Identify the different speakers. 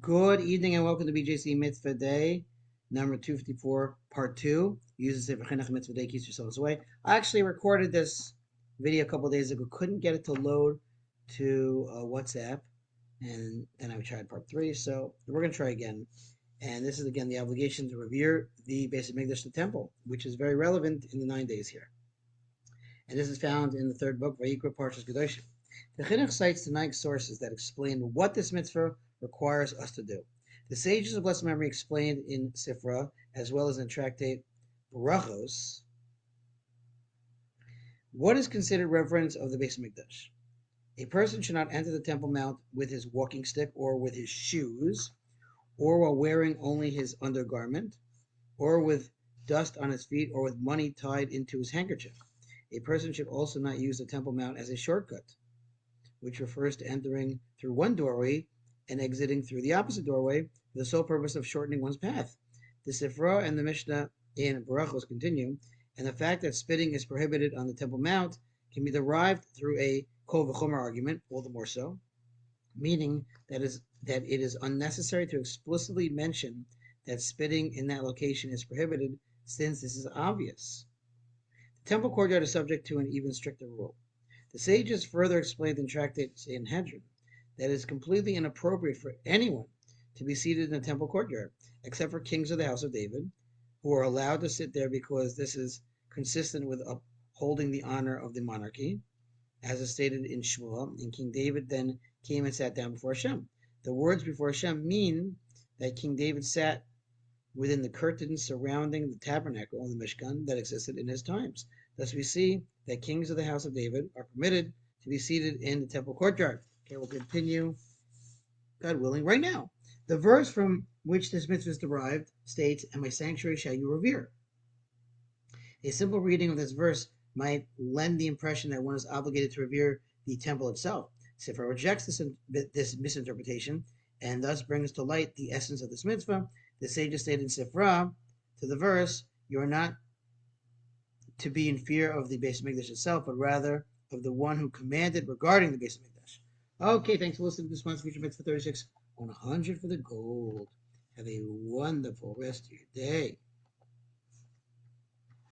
Speaker 1: Good evening and welcome to BJC Mitzvah Day, number 254, part 2. Uses Sefer Hachinuch Mitzvah Day, keeps yourselves away. I actually recorded this video a couple days ago, couldn't get it to load to WhatsApp, and then I tried part 3, so we're going to try again. And this is again the obligation to revere the Beis Hamikdash, the temple, which is very relevant in the 9 days here. And this is found in the third book, Vayikra Parshas Kedoshim. The Chinuch cites the 9 sources that explain what this mitzvah requires us to do. The sages of blessed memory explained in Sifra, as well as in tractate Barachos, what is considered reverence of the Beis Hamikdash. A person should not enter the Temple Mount with his walking stick or with his shoes, or while wearing only his undergarment, or with dust on his feet, or with money tied into his handkerchief. A person should also not use the Temple Mount as a shortcut, which refers to entering through one doorway and exiting through the opposite doorway for the sole purpose of shortening one's path. The Sifra and the Mishnah in Barachos continue, and the fact that spitting is prohibited on the Temple Mount can be derived through a Kol V'chomer argument, all the more so, meaning that it is unnecessary to explicitly mention that spitting in that location is prohibited, since this is obvious. The temple courtyard is subject to an even stricter rule. The sages further explained in Tractate Sanhedrin that it is completely inappropriate for anyone to be seated in the temple courtyard, except for kings of the house of David, who are allowed to sit there because this is consistent with upholding the honor of the monarchy, as is stated in Shmuel. And King David then came and sat down before Hashem. The words before Hashem mean that King David sat within the curtains surrounding the tabernacle and the Mishkan that existed in his times. Thus we see that kings of the house of David are permitted to be seated in the temple courtyard. Okay, we'll continue, God willing, right now. The verse from which this mitzvah is derived states, "And my sanctuary shall you revere." A simple reading of this verse might lend the impression that one is obligated to revere the temple itself. Sifra rejects this misinterpretation and thus brings to light the essence of this mitzvah. The sages stated in Sifra to the verse, "You are not to be in fear of the Beis Hamikdash itself, but rather of the one who commanded regarding the Beis Hamikdash." Okay, thanks for listening to this month's Future Mitzvah 36 on 100 for the gold. Have a wonderful rest of your day.